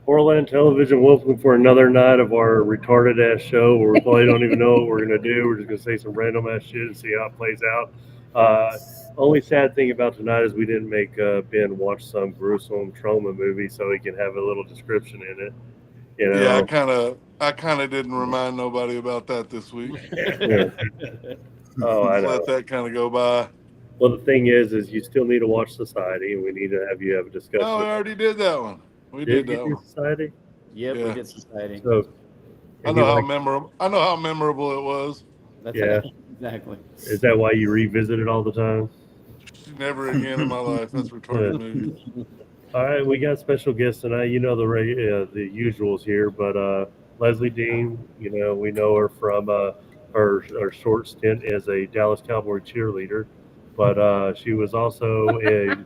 Portland Television, welcome for another night of our retarded ass show where we probably don't even know what we're gonna do. We're just gonna say some random ass shit and see how it plays out. Uh, Only sad thing about tonight is we didn't make Ben watch some gruesome trauma movie so he can have a little description in it. You Yeah, know, I kind of didn't remind nobody about that this week. yeah. Oh, I Just let know. that kind of go by. Well, the thing is you still need to watch Society, and we need to have you have a No, discussion we about already did that one. We it. did Did you that do one. Society? Yep, we Yeah, did society. So, I and know you how like, memorable. I know how memorable it was. That's yeah. exactly. Is that why you revisit it all the time? Never again in my life. That's Yeah. retarded movie. All right, we got special guests tonight. You know the usuals here, but Leslie Dean, we know her from her short stint as a Dallas Cowboy cheerleader, but she was also in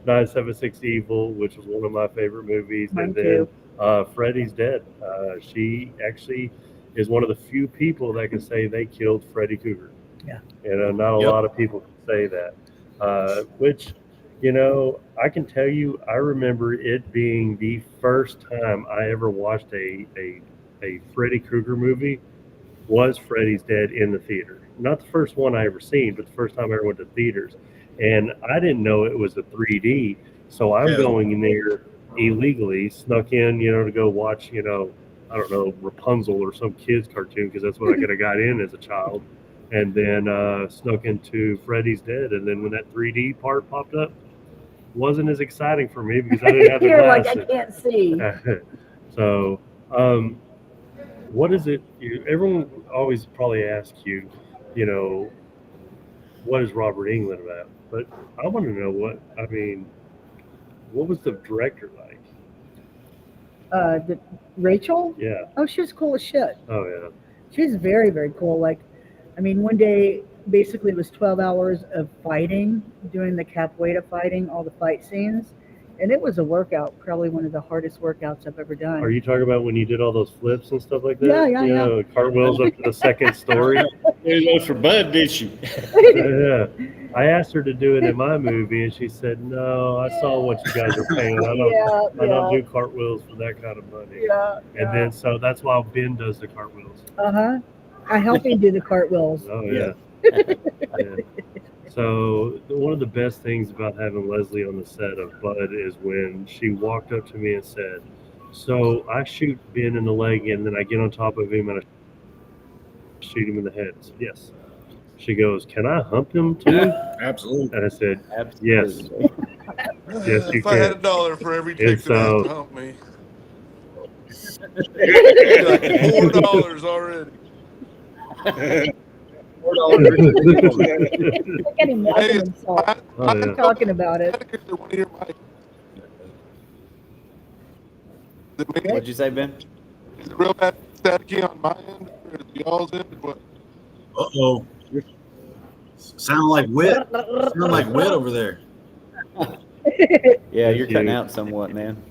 976 Evil, which was one of my favorite movies, Mine and then too. Freddy's Dead. She actually is one of the few people that can say they killed Freddy Krueger. Yeah. Not a Yep. lot of people can say that. Which, I can tell you, I remember it being the first time I ever watched a Freddy Krueger movie was Freddy's Dead in the theater. Not the first one I ever seen, but the first time I ever went to theaters. And I didn't know it was a 3D, so I'm going in there illegally, snuck in, to go watch, I don't know, Rapunzel or some kids cartoon because that's what I could have got in as a child. And then snuck into Freddy's Dead. And then when that 3D part popped up, wasn't as exciting for me because I didn't have the You're like, I glasses. can't see. So, what is it? Everyone always probably asks you, you know, what is Robert England about? But I want to know what was the director like? Rachel? Yeah. Oh, she was cool as shit. Oh yeah. She was very, very cool. Like, I mean, one day, basically, it was 12 hours of fighting, doing the capoeira fighting, all the fight scenes. And it was a workout, probably one of the hardest workouts I've ever done. Are you talking about when you did all those flips and stuff like that? Yeah. Cartwheels up to the second story. There goes for Bud, did she? Yeah. I asked her to do it in my movie, and she said, "No, I saw what you guys are paying. I don't do cartwheels for that kind of money." Yeah. And then so that's why Ben does the cartwheels. Uh-huh. I help him do the cartwheels. Oh yeah. Yeah. So one of the best things about having Leslie on the set of Bud is when she walked up to me and said, "So I shoot Ben in the leg, and then I get on top of him and I shoot him in the head." I said, "Yes." She goes, "Can I hump him too?" Absolutely. And I said, "Yes, Absolutely. yes, you If I had can." $1 for every chick And that has so- to hump me, it'd be like $4 already. Look at him watching Hey, himself. Oh, yeah. Talking about it. What'd you say, Ben? Is it real bad staticky on my end or is it y'all's end? What? Uh-oh. Sound like wit. Sound like wit over there. Yeah, you're Thank cutting you. out somewhat, man.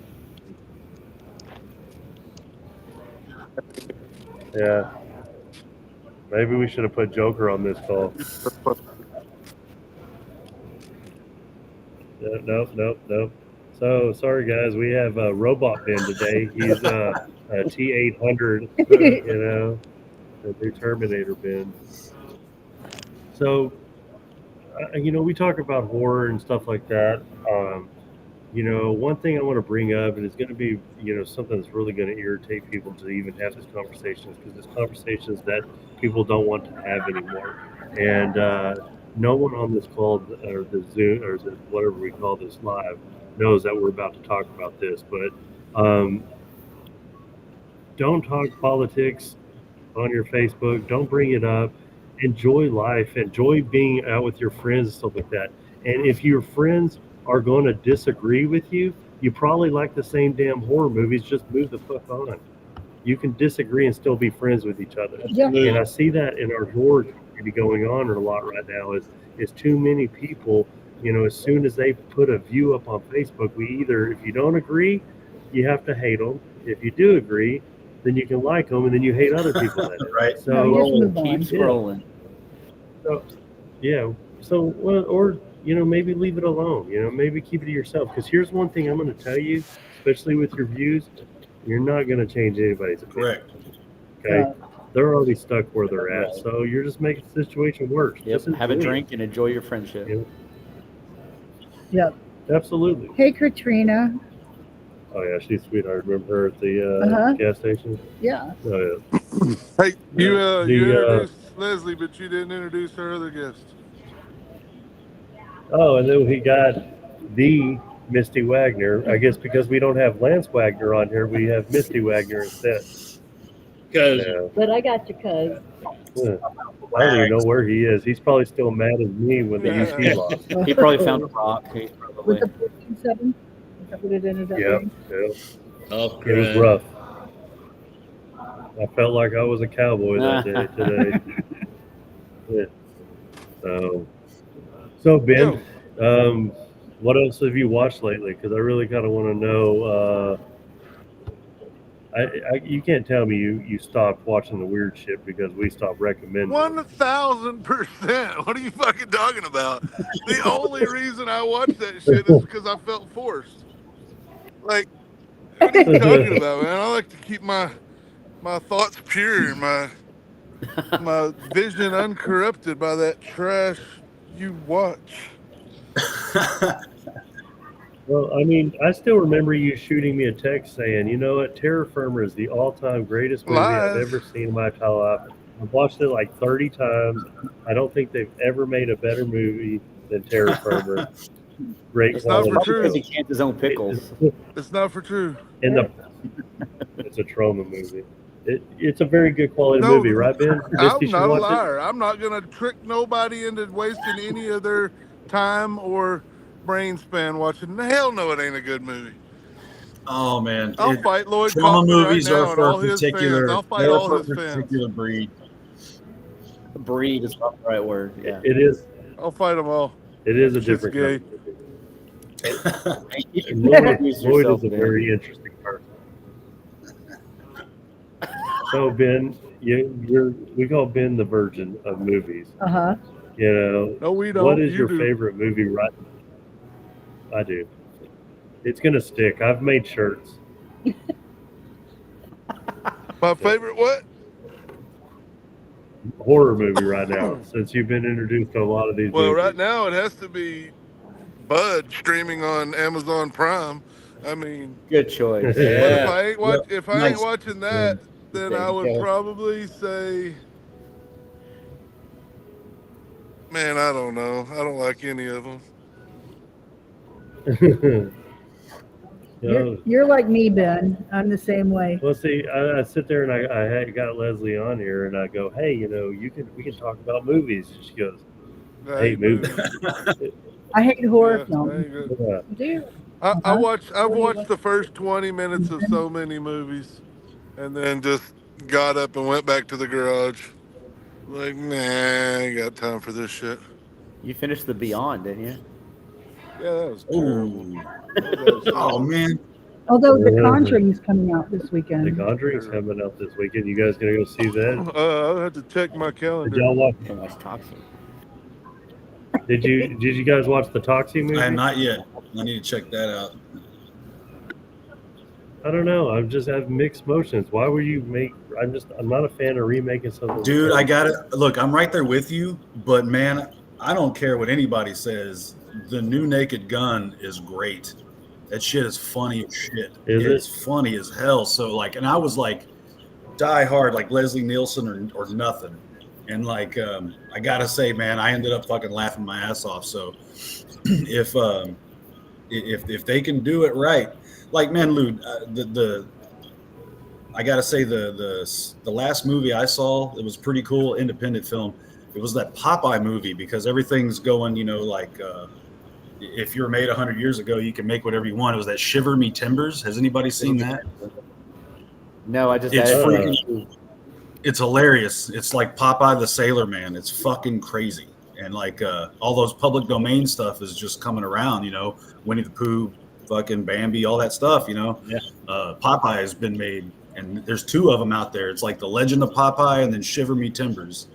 Yeah. Maybe we should have put Joker on this call. Nope. So sorry guys, we have Robot Ben today. He's a T800, the new Terminator Ben. So, we talk about horror and stuff like that. One thing I want to bring up, and it's going to be, something that's really going to irritate people to even have this conversation, because it's conversations that people don't want to have anymore. And no one on this call, or the Zoom, or whatever we call this live, knows that we're about to talk about this. But don't talk politics on your Facebook. Don't bring it up. Enjoy life. Enjoy being out with your friends and stuff like that. And if your friends are going to disagree with you, you probably like the same damn horror movies. Just move the fuck on. You can disagree and still be friends with each other. Yeah. And I see that in our horror community going on a lot right now. Is too many people. As soon as they put a view up on Facebook, if you don't agree, you have to hate them. If you do agree, then you can like them, and then you hate other people. That Right. So No, you just move Keep on. scrolling. So, yeah. So, or maybe leave it alone. Maybe keep it to yourself. Because here's one thing I'm going to tell you, especially with your views, you're not going to change anybody's opinion. Correct. Okay, they're already stuck where they're at, Right. so you're just making the situation worse. Yep. Just Have a enjoy it. drink and enjoy your friendship. Yeah. Yep. Absolutely. Hey, Katrina. Oh yeah, she's sweet. I remember her at the Uh-huh. gas station. Yeah. Oh Hey, you The, introduced Leslie, but you didn't introduce our other guest. yeah. Oh, and then we got the Misty Wagner. I guess because we don't have Lance Wagner on here, we have Misty Wagner instead. Because Yeah. But I got your cuz. Yeah. I don't even know where he is. He's probably still mad at me when the UC lost. he probably found a rock. He's With probably. the 14-7? Is that what it ended up Yeah, being? yeah. Oh, It was rough. I felt like I was a cowboy that day today. Yeah. So Ben, what else have you watched lately? Because I really kind of want to know. You can't tell me you stopped watching the weird shit because we stopped recommending. 1000%. What are you fucking talking about? The only reason I watched that shit is because I felt forced. Like, what are you talking about, man? I like to keep my thoughts pure and my vision uncorrupted by that trash you watch. Well, I mean, I still remember you shooting me a text saying, you know what, Terra Firma is the all-time greatest movie I've Lies. ever seen in my entire life. I've watched it like 30 times. I don't think they've ever made a better movie than Terra Firma. Great It's not quality. for true. Because he can't his own pickles. It's not for true. It's a trauma movie. It's a very good quality No, movie, right, Ben? Misty I'm should not a watch it. liar. I'm not going to trick nobody into wasting any of their time or brain span watching. Hell no, it ain't a good movie. Oh man, I'll fight Lloyd trauma Kaufman right movies now are and for all a his particular. fans. I'll fight they're all for a his fans. particular breed. Breed is not the right word. Yeah. It is. I'll fight them all. It is a Shit's different gay. kind of movie. Hey, you can Lloyd introduce is yourself, a Ben. very interesting person. So Ben, we call Ben the virgin of movies. Uh-huh. No, we don't. What is You your do. favorite movie? Right, I do. It's gonna stick. I've made shirts. My favorite what? Horror movie right now. Since you've been introduced to a lot of these Well, movies. right now it has to be Bud streaming on Amazon Prime. I mean, Good choice. but if Yeah. I ain't Nice. watching that, then There I you would go. probably say, man, I don't know. I don't like any of them. You're like me, Ben. I'm the same way. Well, see, I sit there and I got Leslie on here, and I go, hey, we can talk about movies. And she goes, I hey, hate movies. I hate horror Yeah, films. I ain't good. Yeah. Do you? I've watched the first 20 minutes of so many movies, and then just got up and went back to the garage. Like, nah, I ain't got time for this shit. You finished The Beyond, didn't you? Yeah, that was terrible. Ooh. That was Oh man, Although The Conjuring's coming out this The weekend. Conjuring's coming out this weekend. You guys gonna go see that? I'll have to check my Did calendar. y'all watch? Too much toxic. Did you guys watch the Toxie movie? I have not yet. I need to check that out. I don't know. I have mixed emotions. Why would you make? I'm not a fan of remaking something. Dude, I got it. Look, I'm right there with you, but man, I don't care what anybody says. The new Naked Gun is great. That shit is funny as shit. It's funny as hell. So like, and I was like, die hard, like Leslie Nielsen or nothing. And like, I gotta say, man, I ended up fucking laughing my ass off. So if they can do it right, like, man, Lou, I gotta say the last movie I saw, it was pretty cool, independent film. It was that Popeye movie, because everything's going, like if you're made 100 years ago, you can make whatever you want. It was that Shiver Me Timbers. Has anybody seen that? No, I just It's added freaking. It's hilarious. It's like Popeye the Sailor Man. It's fucking crazy. And like all those public domain stuff is just coming around, Winnie the Pooh, fucking Bambi, all that stuff, Yeah. Popeye has been made, and there's two of them out there. It's like The Legend of Popeye and then Shiver Me Timbers.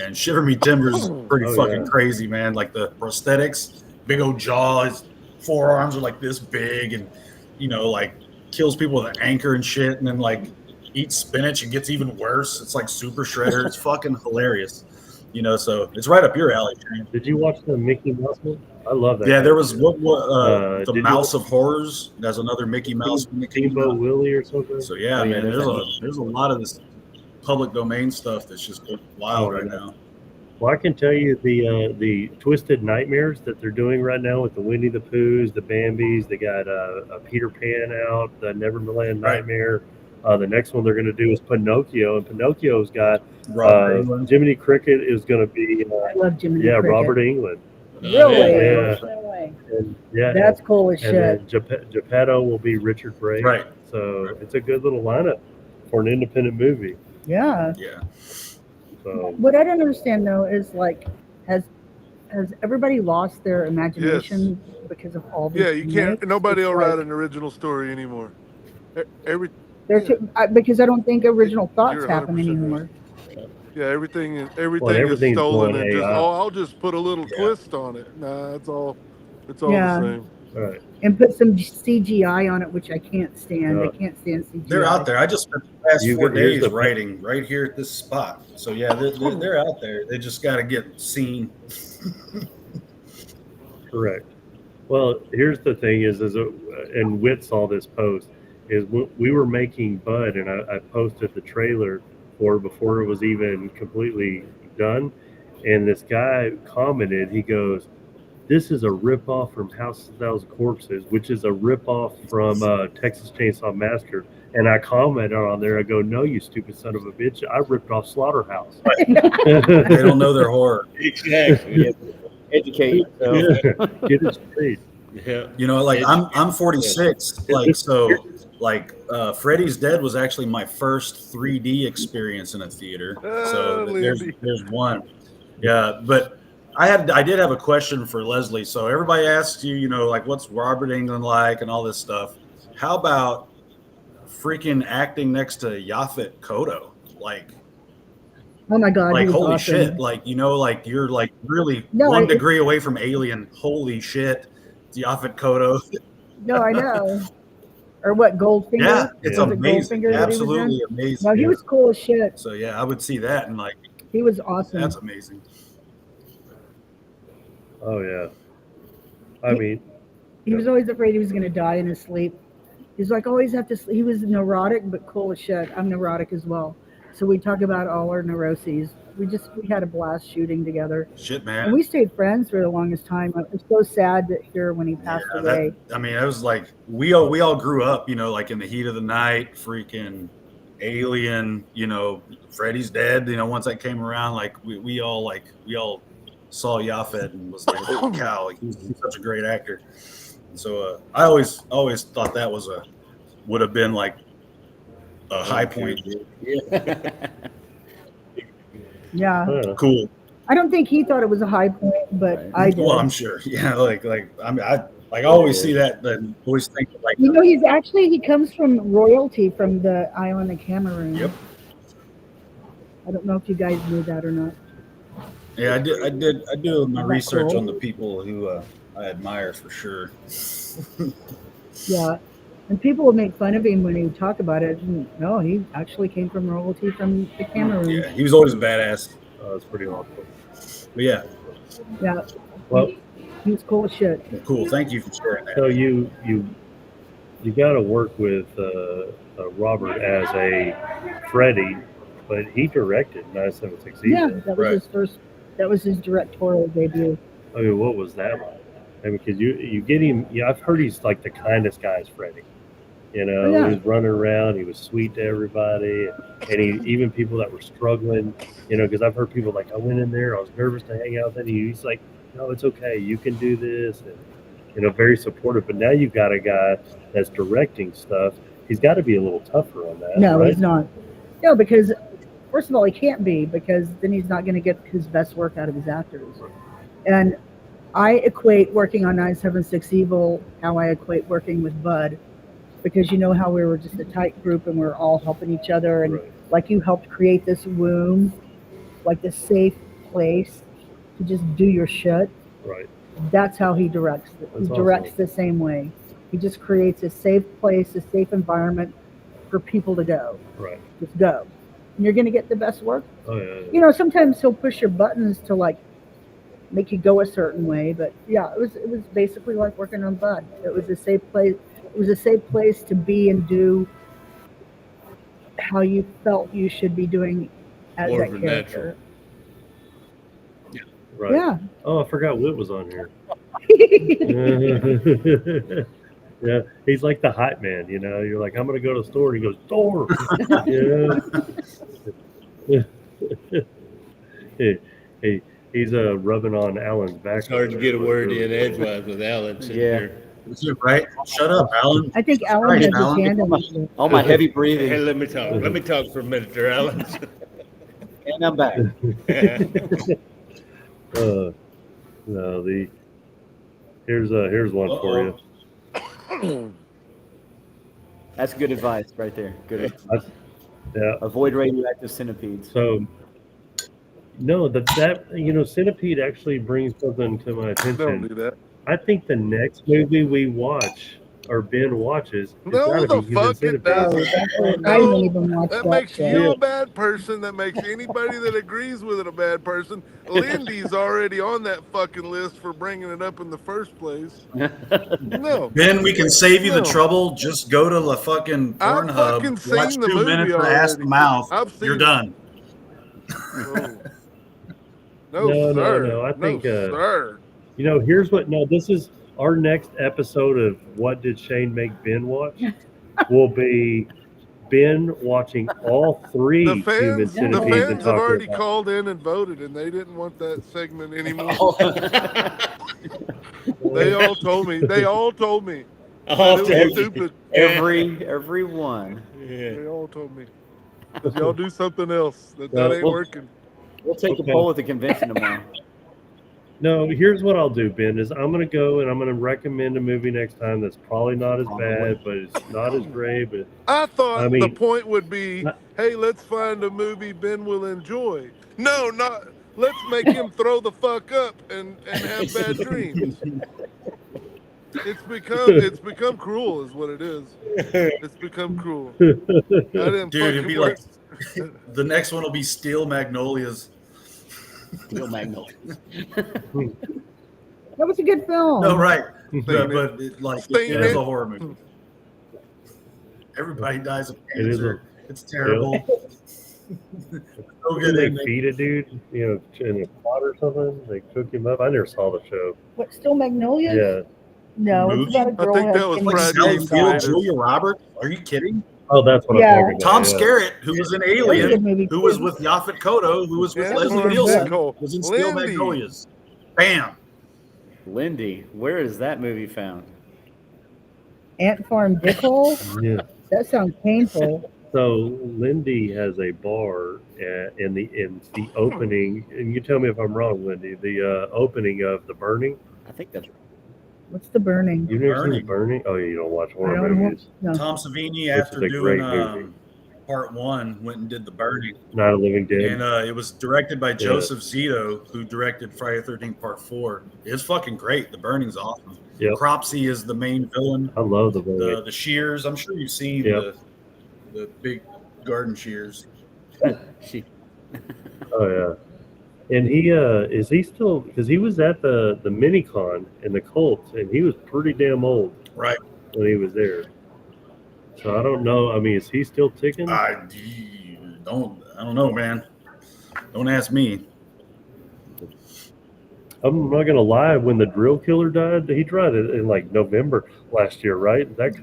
And Shiver Me Timbers is pretty fucking crazy, man. Like the prosthetics big old jaw. His forearms are like this big, and like kills people with an anchor and shit, and then like eats spinach and gets even worse. It's like Super Shredder. It's fucking hilarious. So it's right up your alley, Shane. Did you watch the Mickey Mouse one? I love that. Yeah, there was the did Mouse of Horrors. There's another Mickey Mouse. Steamboat Willie or something. So yeah, Oh, yeah, man, there's there's a lot of this public domain stuff that's just wild right now. Well, I can tell you the Twisted Nightmares that they're doing right now with the Winnie the Poohs, the Bambis. They got a Peter Pan out, the Neverland Nightmare. The next one they're going to do is Pinocchio, and Pinocchio's got Jiminy Cricket is going to be. I love Jiminy Cricket. Robert England. Really? Yeah. No way. And, that's cool as shit. Geppetto will be Richard Brake. Right. So it's a good little lineup for an independent movie. Yeah. Yeah. So what I don't understand though is like, has everybody lost their imagination because of all these? Yeah, you can't. remakes? Nobody It's will like, write an original story anymore. because I don't think original thoughts You're happen 100% right. anymore. Yeah, everything is everything's stolen going and just AI. I'll just put a little twist on it. Nah, it's all Yeah. the same. all right. And put some CGI on it, which I can't stand. No. I can't stand CGI. They're out there. I just spent the past You 4 could use days the- writing right here at this spot. So yeah, they're out there. They just got to get seen. Correct. Well, here's the thing and Whit saw this post, is we were making Bud, and I posted the trailer for it before it was even completely done. And this guy commented, he goes, "This is a ripoff from House of 1,000 Corpses, which is a ripoff from Texas Chainsaw Massacre." And I commented on there, I go, "No, you stupid son of a bitch. I ripped off Slaughterhouse." They don't know their horror. Exactly. Educate yourself. Get it straight. Yeah. Like I'm 46. Freddy's Dead was actually my first 3D experience in a theater. So there's one. Yeah, but I did have a question for Leslie. So everybody asks you, what's Robert Englund like and all this stuff. How about freaking acting next to Yaphet Kotto? Oh my God! Like he was holy awesome. shit! You're really No, 1 degree away from Alien. Holy shit! Yaphet Kotto. No, I know. Or what? Goldfinger? Yeah, it's Was it amazing. Goldfinger that he was in? Absolutely amazing. No, he was cool as shit. So yeah, I would see that and He was awesome. that's amazing. Oh yeah. I mean, He was always afraid he was going to die in his sleep. He's like, always have to sleep. He was neurotic, but cool as shit. I'm neurotic as well. So we talk about all our neuroses. We had a blast shooting together. Shit, And man. we stayed friends for the longest time. It was so sad to hear when he passed away. It was like we all grew up, in the heat of the night, freaking Alien, Freddy's Dead. Once that came around, we all saw Yaphet and was like, oh cow, he's such a great actor. And so I always thought that would have been like a high point. Yeah. Cool. I don't think he thought it was a high point, but I did. Well, I'm sure. Yeah, I always see that, then always think he comes from royalty from the island of Cameroon. Yep. I don't know if you guys knew that or not. Yeah, I do my that research cool? on the people who I admire for sure. Yeah. And people would make fun of him when he would talk about it. No, he actually came from royalty from the Cameroon. Yeah, he was always a badass. that's pretty awesome. But yeah, Yeah. Well, He was cool as shit. cool. Thank you for sharing that. so you got to work with Robert as a Freddy, but he directed 976 Yeah, Evil. that was that was his directorial debut. I mean, what was that like? I mean, because you get him. Yeah, I've heard he's like the kindest guy as Freddy. He was running around. He was sweet to everybody, and even people that were struggling. Because I've heard people like, I went in there, I was nervous to hang out with him. He's like, no, it's okay, you can do this, and very supportive. But now you've got a guy that's directing stuff. He's got to be a little tougher on that. No, right? he's not. No, because first of all, he can't be, because then he's not going to get his best work out of his actors. And I equate working on 976 Evil how I equate working with Bud, because how we were just a tight group and we we're all helping each other, and like you helped create this womb, like this safe place to just do your shit. Right. That's how he directs. He That's directs awesome. the same way. He just creates a safe place, a safe environment for people to go. Right. Just go. And you're going to get the best work. Oh yeah. You know, sometimes he'll push your buttons to like make you go a certain way, but yeah, it was basically like working on Bud. It was a safe place. It was a safe place to be and do how you felt you should be doing as More that of a character. Right. Yeah. Oh, I forgot Whit was on here. Yeah, he's like the hype man, you know. You're like, I'm gonna go to the store, and he goes, store. Yeah. He's rubbing on Alan's back. It's hard to get a It's word really in cool. edgewise with Alan sitting Yeah. here. Right? Shut up, Alan. I think Alan Right, has his Alan. hand on the All my heavy Hey, breathing, let me talk. Let me talk for a minute there, Alan. and I'm back. No, here's one for you. That's good advice right there. Good. Yeah. Avoid radioactive centipedes. So, no, that you know, Centipede actually brings something to my Don't attention. do that. I think the next movie we watch or Ben watches is No, gotta the be Human fuck it Centipede. doesn't. I didn't even watch That that makes shit. you a bad person. That makes anybody that agrees with it a bad person. Lindy's already on that fucking list for bringing it up in the first place. No. Ben, we can save you the No. trouble. Just go to the fucking I've fucking Pornhub, watch seen the 2 movie minutes of Ass already. to Mouth. I've seen You're it. done. No, No, sir. no. I think sir. you know, here's what. No, this is our next episode of What Did Shane Make Ben Watch? Will be Ben watching all three The Human fans, the Centipedes and fans have talking already about. called in and voted, and they didn't want that segment anymore. They all told me. They all told me. All That it told was you. stupid. Every one. Yeah. They all told me. 'Cause y'all do something else. That Well, ain't well- working. We'll take Okay. a poll at the convention tomorrow. No, here's what I'll do, Ben. Is I'm gonna go and I'm gonna recommend a movie next time that's probably not as bad, but it's not as great. But I thought I mean- the point would be, Not- hey, let's find a movie Ben will enjoy. No, not let's make him throw the fuck up and have bad dreams. It's become cruel, is what it is. It's become cruel. I didn't Dude, it'd fucking be work. like the next one will be Steel Magnolias. Steel Magnolia. That was a good film. No, right. Stain But it, like Stain it is it. a horror movie. Everybody dies of It is cancer. It's terrible. So good. they They make- feed a dude, you know, in a pot or something. They cook him up. I never saw the show. What, Still Magnolias? Yeah. No, Movie? it's about a I girl think who that has was kidney like Friday Sally Night Field, Lights. Julia Roberts. Are you kidding? Oh, that's what Yeah. I'm talking about. Tom yeah. Skerritt, who was in That was a good Alien, movie. who was with Yaphet Kotto, who was with Yeah, Leslie Lauren Nielsen, Bacall. was in Steel Lindy. Magnolias. Bam. Lindy, where is that movie found? Ant Farm Dickhole? Yeah. That sounds painful. So Lindy has a bar in the opening, and you tell me if I'm wrong, Lindy. The opening of The Burning. I think that's What's The Burning? You've never seen The Burning. Burning? Oh, you don't watch I horror don't know. movies. No. Tom Savini, Which after is a doing great movie. part 1, went and did The Burning. Night of the Living Dead. And it was directed by Joseph Zito, who directed Friday the 13th Part 4. It's fucking great. The Burning's awesome. Yep. Cropsey is the main villain. I love The Burning. The shears, I'm sure you've seen Yep. the big garden shears. she. Oh yeah. And he is he still, because he was at the Minicon in the Colts, and he was pretty damn old Right. when he was there. So I don't know. I mean, is he still ticking? I don't know, man. Don't ask me. I'm not gonna lie. When the drill killer died, he died in like November last year, right? That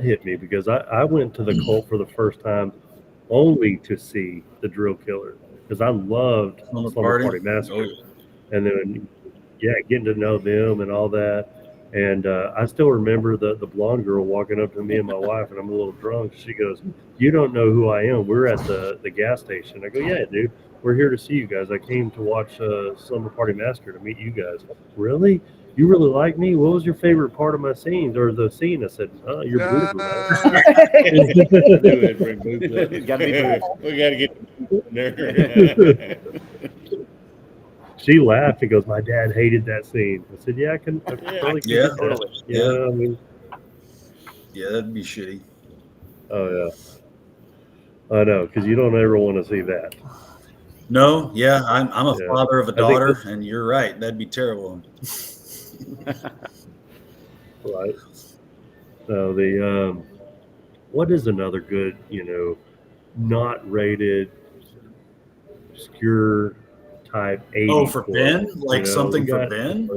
hit me because I went to the Cult for the first time only to see the drill killer because I loved Slumber Slumber Party? Party Massacre. Oh, And then getting to know them and all that. And I still remember the blonde girl walking up to me and my wife, and I'm a little drunk. She goes, "You don't know who I am. We're at the gas station." I go, "Yeah, dude, we're here to see you guys. I came to watch Slumber Party Massacre to meet you guys." "Really? You really like me? What was your favorite part of my scenes or the scene?" I said, "Oh, your boobs were nice." Do it, bring boobs up. Gotta be boobs. We gotta get there. she laughed and goes, "My dad hated that scene." I said, "Yeah, I can probably Yeah, get that." totally. Yeah, I mean, Yeah, that'd be shitty. oh yeah, I know, because you don't ever want to see that. No, yeah, I'm a Yeah. father of a I think daughter, this- and you're right. That'd be terrible. Right. So the what is another good, not rated, obscure type 80s Oh, for horror? Ben, like something for Ben.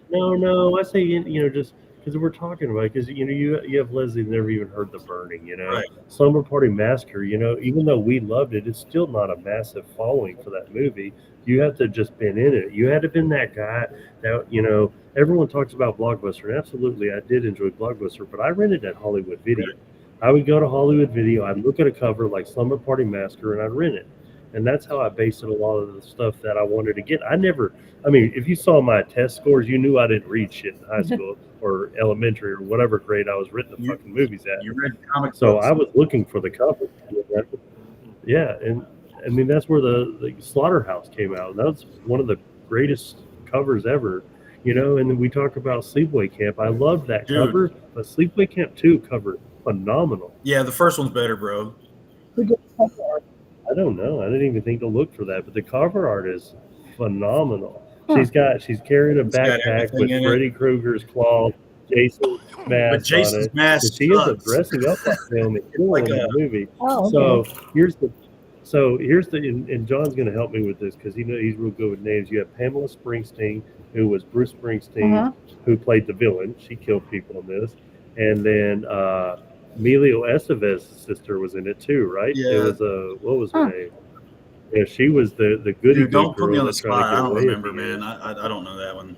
No, I say just because we're talking about because you have Leslie never even heard The Burning, Right. Slumber Party Massacre, even though we loved it, it's still not a massive following for that movie. You have to just been in it. You had to been that guy that everyone talks about Blockbuster, and absolutely I did enjoy Blockbuster, but I rented at Hollywood Video. Right. I would go to Hollywood Video, I'd look at a cover like Slumber Party Massacre, and I'd rent it. And that's how I based it a lot of the stuff that I wanted to get. If you saw my test scores, you knew I didn't read shit in high school or elementary or whatever grade I was renting the fucking movies at. You read comic So books. I was looking for the cover. Yeah, and I mean that's where the Slaughterhouse came out. That's one of the greatest covers ever. And then we talk about Sleepaway Camp. I loved that Dude. cover, but Sleepaway Camp 2 cover phenomenal. Yeah, the first one's better, bro. Who did the cover art? I don't know. I didn't even think to look for that, but the cover art is phenomenal. Huh. She's carrying a It's got backpack everything with in it. Freddy Krueger's claw, Jason's mask But Jason's on it. mask And she ends up sucks. dressing up like him and killing Like him in a- the movie. Oh, okay. Here's the and John's going to help me with this because he's real good with names. You have Pamela Springsteen, who was Bruce Springsteen, Uh-huh. who played the villain. She killed people in this, and then Emilio Estevez's sister was in it too, right? Yeah. It was what was her Huh. name? Yeah, she was the goody Dude, don't good put me girl on the that tried to spot. get I don't away at remember, the man. end. I don't know that one.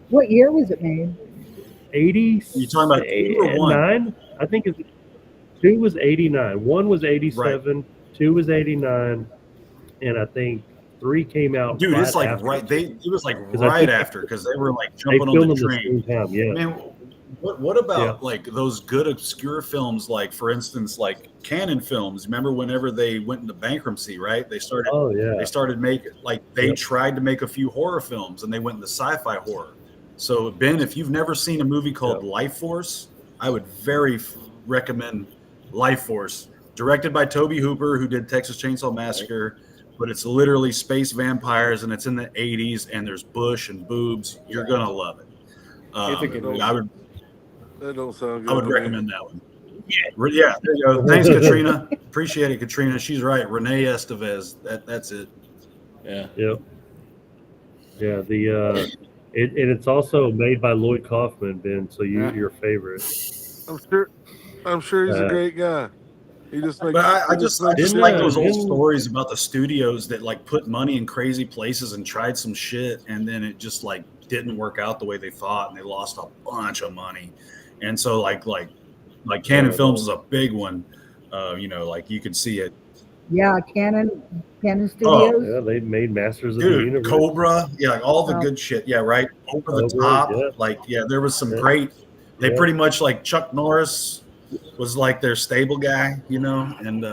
What year was it made? 80. You talking about 2 or 1? 9? I think it's 2 was 89. 1 was 87. 2 was 89, and I think 3 came out. Dude, it's like after. right. It was like 'Cause I right think after because they were like They jumping filmed on the them the train. same time. Yeah. Man, what about Yeah. like those good obscure films? Like for instance, like Canon Films. Remember whenever they went into bankruptcy, right? They started. Oh yeah. They started making they Yep. tried to make a few horror films and they went into sci-fi horror. So Ben, if you've never seen a movie called Life Force, I would very recommend Life Force, directed by Toby Hooper, who did Texas Chainsaw Massacre. But it's literally space vampires and it's in the 80s and there's bush and boobs. You're gonna love it. If it can- I would That don't sound good. I would to me. recommend that one. Yeah, there you go. Thanks, Katrina. Appreciate it, Katrina. She's right. Renee Estevez. That's it. Yeah. Yep. Yeah. It's also made by Lloyd Kaufman, Ben. So Yeah. your favorite. I'm sure he's a Uh, great guy. He just makes. But I just Didn't, like those old didn't- stories about the studios that like put money in crazy places and tried some shit and then it just like didn't work out the way they thought and they lost a bunch of money. And so like Canon Films is a big one. Like you could see it. Yeah, Canon Oh, Studios. Yeah, they made Masters of the Dude, Universe. Cobra, yeah, like all the Wow. good shit. Yeah, right. Over the Cobra, top. yeah. Like, yeah, there was some Yeah. great. They Yeah. pretty much like Chuck Norris was like their stable guy, and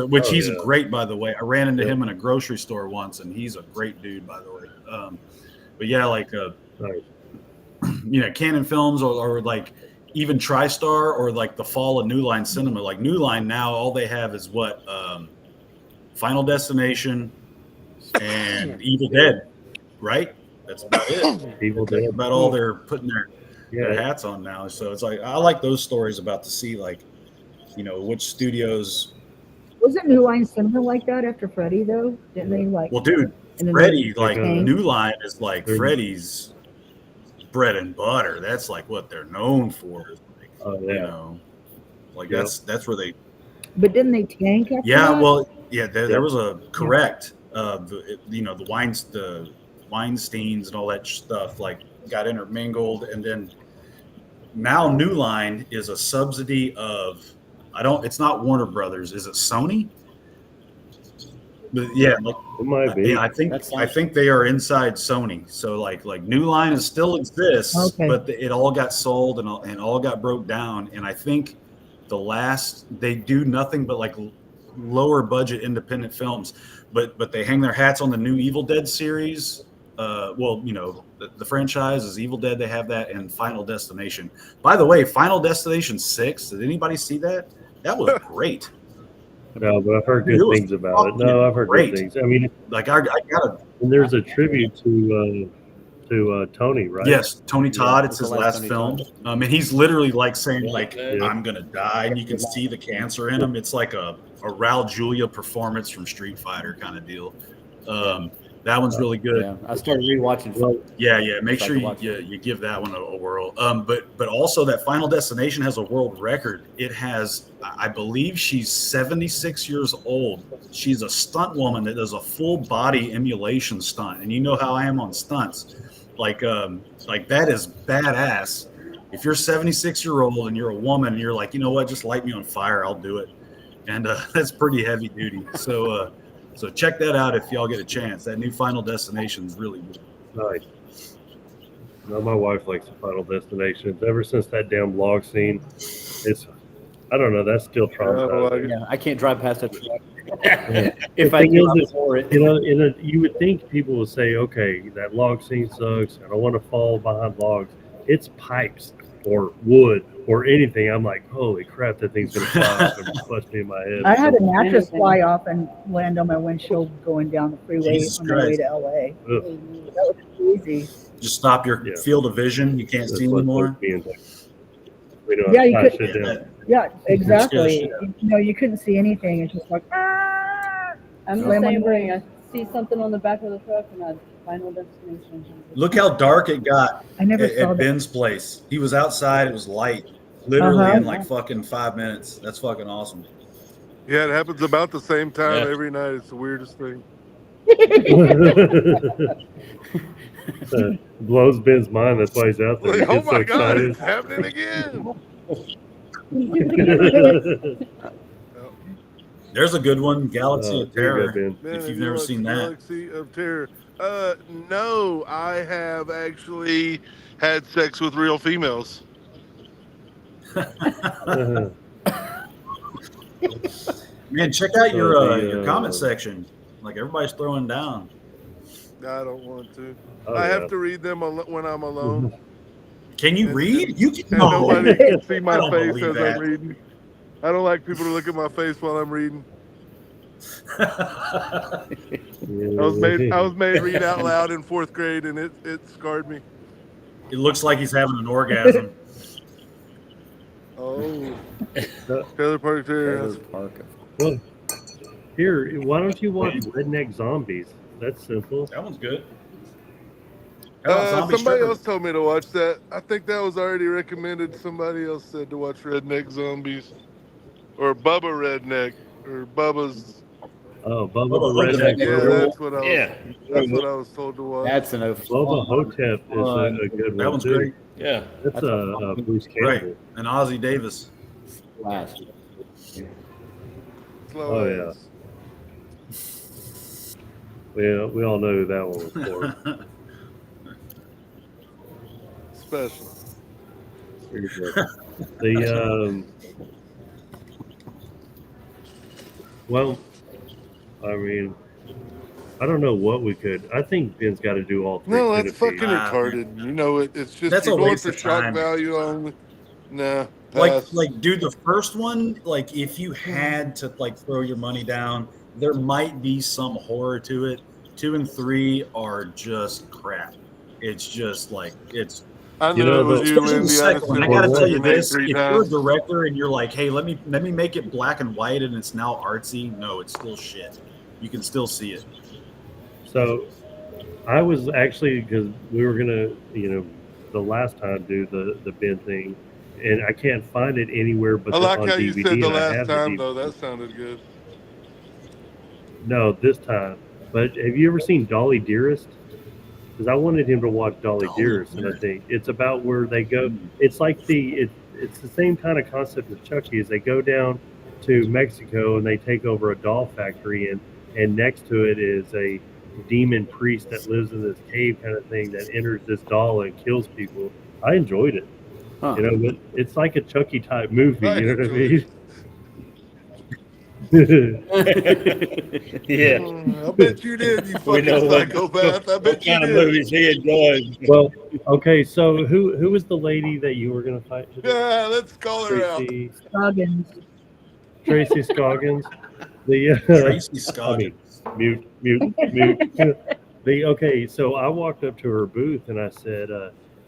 which he's yeah. great, by the way. I ran into Yeah. him in a grocery store once, and he's a great dude, by the way. But yeah, like Nice. Canon Films or like even TriStar or like the fall of New Line Cinema. Like New Line now, all they have is what Final Destination and Evil Dead, right? That's about it. Evil That's Dead. about all they're putting their Yeah. hats on now. So it's like I like those stories about to see like which studios. Wasn't New Line Cinema like that after Freddy though? Didn't they like? Well, dude, and then Freddy, like Okay. New Line is like They're- Freddy's bread and butter. That's like what they're known for. Like, Oh yeah. Like Yep. that's where they. But didn't they tank after Yeah, that? well, yeah, there Yeah. was a correct. The Weinsteins and all that stuff like got intermingled, and then now New Line is a subsidy of it's not Warner Brothers. Is it Sony? But yeah, like, It might be. yeah, I That's think they are inside Sony. So like New Line is still exists, Okay. but it all got sold and all got broke down. And I think they do nothing but like lower budget independent films, but they hang their hats on the new Evil Dead series. Well, you know, the franchise is Evil Dead. They have that, and Final Destination. By the way, Final Destination 6. Did anybody see that? That was great. No, but I've heard Dude, good it was things about it. No, I've heard great. good things. I mean, Like I gotta. and there's a tribute to Tony, right? Yes, Tony Todd. Yeah, it's it's his the last last film. Tony And he's literally like saying, like, Yeah. I'm gonna die, and you can see the cancer in him. It's like a Raul Julia performance from Street Fighter kind of deal. That one's really good. Yeah, I started rewatching. Well, Yeah. Make Like sure to you, watch you, it. you give that one a whirl. But also that Final Destination has a world record. It has, I believe, she's 76 years old. She's a stunt woman that does a full body emulation stunt, and you know how I am on stunts. Like that is badass. If you're 76-year-old and you're a woman and you're like, you know what, just light me on fire, I'll do it. And that's pretty heavy duty. So check that out if y'all get a chance. That new Final Destination is really good. nice. No, my wife likes the Final Destination. Ever since that damn log scene, I don't know. That's still traumatizing. Yeah, I can't drive past that truck. Yeah. If The I thing do, is, I'm is, for it. you know, you would think people would say, okay, that log scene sucks. I don't want to fall behind logs. It's pipes or wood or anything. I'm like, holy crap, that thing's gonna fly off and bust me in my head. I had a mattress fly off and land on my windshield going down the freeway Jesus on my way Christ. to LA. Ugh. That was crazy. Just stop your Yeah. field of vision. You can't That's see what anymore. being like, we don't Yeah, have you to could- shit down. Yeah, exactly. shit out. You know, you couldn't see anything. It's just like, ah. I'm the Slam on same the way. I see something on the back of the truck and I Final Destination. Look how dark it got I never at saw that. Ben's place. He was outside. It was light, literally Uh-huh. in like fucking 5 minutes. That's fucking awesome. Yeah, it happens about the same time Yeah. every night. It's the weirdest thing. Blows Ben's mind. That's why he's out there. Like, He oh gets so my god, excited. it's happening again. There's a good one, Galaxy Oh, of there you Terror. go, Ben. Man, If have you've you never watched seen that. Galaxy of Terror. No, I have actually had sex with real females. Man, check out your Oh, the, comment section. Like everybody's throwing down. I don't want to. Oh, I yeah. have to read them when I'm alone. Can you And- read? You can. And No. nobody can see I my don't face believe as that. I'm reading. I don't like people to look at my face while I'm reading. I was made read out loud in 4th grade, and it scarred me. It looks like he's having an orgasm. Oh, Trailer Park Terror. Well, here, why don't you watch Redneck Zombies? That's simple. That one's good. How about Zombie Somebody Strippers? else told me to watch that. I think that was already recommended. Somebody else said to watch Redneck Zombies, or Bubba Redneck, or Bubba's. Oh, Bubba Bubba Redneck. Yeah, Werewolf. that's what I was. Yeah. That's what I was told to watch. That's an Bubba Hotep is a good That one one's too. great. Yeah. That's Bruce Campbell. Right. And Ozzie Davis. last. Slow Oh, yeah. ass. We all know who that one was for. Special. Well, I mean, I don't know what we could. I think Ben's got to do all three. No, that's centipedes. fucking retarded. You know it. It's just That's you're a going waste for of shock time. value only. Nah. like pass. dude, the first one, like if you had to like throw your money down, there might be some horror to it. 2 and 3 are just crap. It's just like it's I You knew know, it was but- you, especially the Lindy. second one. I gotta tell you this: if you're a times. director and you're like, "Hey, let me make it black and white and it's now artsy," no, it's still shit. You can still see it. So, I was actually, because we were gonna, the last time do the Ben thing, and I can't find it anywhere but I like on how DVD. you said the and I last have time DVD. though. That sounded good. No, this time. But have you ever seen Dolly Dearest? Because I wanted him to watch Dolly Dolly Dearest, and I Dearest. think it's about where they go. It's like it's the same kind of concept as Chucky. Is they go down to Mexico and they take over a doll factory, and next to it is a demon priest that lives in this cave kind of thing that enters this doll and kills people. I enjoyed it. Huh. But it's like a Chucky type movie. I You know what I enjoyed mean? Yeah. I bet you did, you We fucking know psychopath. I what bet you kind of did. movies he enjoys. Well, okay. So who was the lady that you were gonna fight today? Yeah, let's call her out. Scoggins. Tracy Scoggins. The Tracy I mean, Scoggins. mute. Okay, so I walked up to her booth and I said,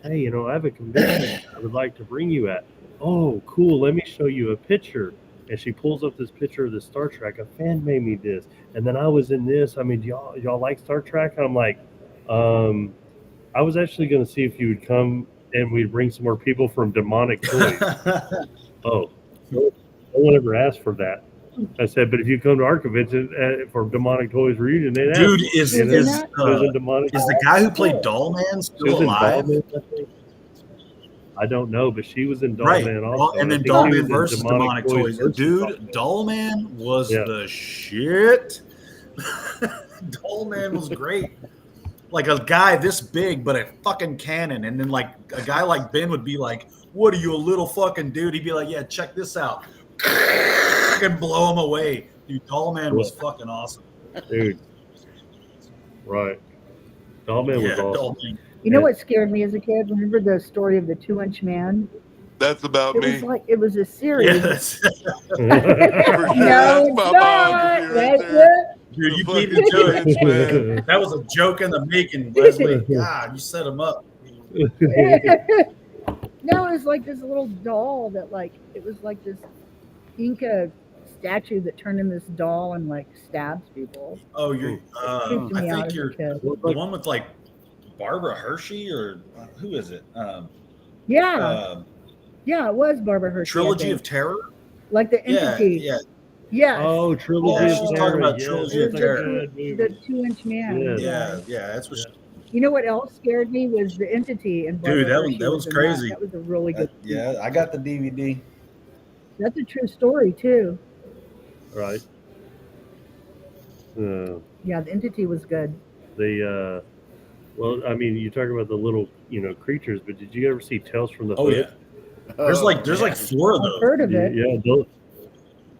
"Hey, I have a convention I would like to bring you at." Oh, cool. Let me show you a picture. And she pulls up this picture of the Star Trek. A fan made me this, and then I was in this. I mean, do y'all like Star Trek? And I'm like, I was actually going to see if you would come and we'd bring some more people from Demonic Toys. Oh, no one ever asked for that. I said, but if you come to our convention for Demonic Toys reunion, they'd ask. Dude, for it. is And is it was in Demonic. is the guy who played Dollman She still was in alive? Dollman, I think. I don't know, but she was in Right. Dollman Well, also. and then I think she was Dollman in versus Demonic Toys. versus Dude, Dollman. Dollman was Yeah. the shit. Dollman was great. Like a guy this big, but a fucking cannon. And then like a guy like Ben would be like, "What are you, a little fucking dude?" He'd be like, "Yeah, check this out." And blow him away. Dude, Dollman was fucking awesome. Dude. Right. Dollman was awesome. Dollman. You know what scared me as a kid? Remember the story of the 2-inch man? That's about It me. was like it was a series. Yes. For sure. No, That's it's my not. biography right That's there. Dude, you The beat fucking me to it. 2-inch man. That was a joke in the making, Leslie. God, you set him up. it. No, it was like this little doll that it was like this Inca statue that turned in this doll and stabs people. Oh, you're. Freaked me I out think as a you're kid. the one with like Barbara Hershey or who is it? Yeah, yeah, it was Barbara Hershey. I Trilogy think. of Terror. Like the Yeah, entity. yeah. Yes. Oh, Trilogy Yeah, of she's Terror. talking about Yes, Trilogy that's of a Terror. good movie. The 2-inch man. Yeah. Yeah, that's what. You know what else scared me was the entity and Barbara Dude, that Hershey that was in crazy. That was a really good. Yeah, I got the DVD. That's a true story too. Right. Yeah, the entity was good. Well, I mean, you talk about the little, creatures, but did you ever see Tales from the Oh Hood? yeah. There's like 4 of I've those. heard of it. Yeah, those.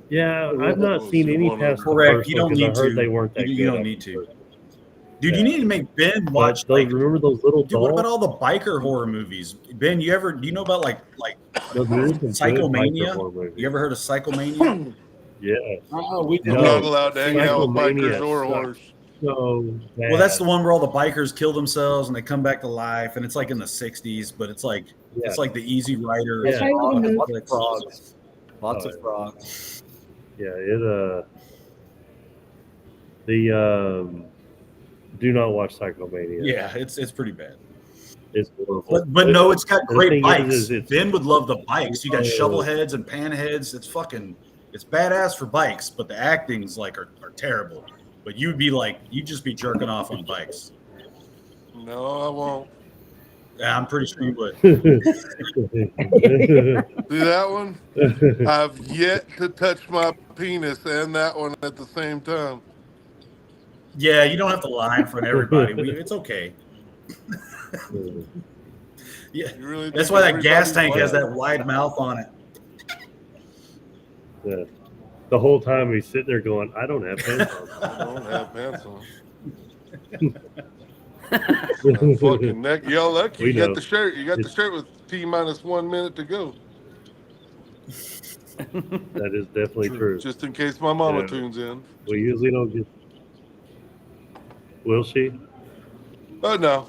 Yeah, I've not seen any past the Correct. first You one don't because I need heard to. they weren't that good. You don't need to. Dude, Yeah. you need to make Ben watch But remember those little Dude, what dolls? about all the biker horror movies? Ben, do you know about like No, there is some good Psychomania? biker horror movies. You ever heard of Psychomania? Yeah. Oh, we I'm No. not allowed to hang out with Psychomania bikers or sucks. horse. So bad. Well, that's the one where all the bikers kill themselves and they come back to life, and it's like in the '60s, but it's like Yeah. the Easy Rider. Yeah. Lots of frogs. Lots Oh, of frogs. Yeah, do not watch Psychomania. Yeah, it's pretty bad. It's horrible. But no, it's got The great thing bikes. is it's- Ben would love the bikes. You got Oh. shovel heads and pan heads. It's badass for bikes, but the acting's are terrible. But you'd just be jerking off on bikes. No, I won't. Yeah, I'm pretty sure you would. See that one? I've yet to touch my penis and that one at the same time. Yeah, you don't have to lie in front of everybody. It's okay. Yeah, You really that's think why that gas everybody's tank has like- that wide mouth on it. Yeah. The whole time he's sitting there going, I don't have pants on. I don't have pants on. Fucking neck. Y'all lucky We you got know. the shirt. You got the It's- shirt with T-1 minute to go. That is definitely true. Just in case my mama Yeah. tunes in. We usually don't get. Will she? Oh no.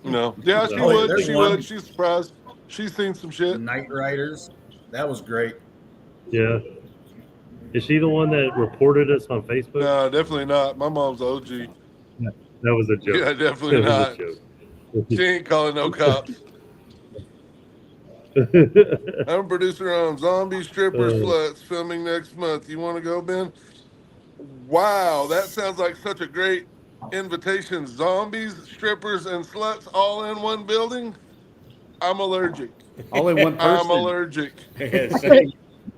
No. Yeah, she Oh, would. there's She one. would. She's surprised. She's seen some shit. Night Riders, that was great. Yeah. Is she the one that reported us on Facebook? No, definitely not. My mom's OG. That was a joke. Yeah, definitely That not. was a joke. She ain't calling no cops. I'm a producer on Zombie Stripper Sluts filming next month. You want to go, Ben? Wow, that sounds like such a great invitation. Zombies, strippers, and sluts all in one building? I'm allergic. Only one person. I'm allergic.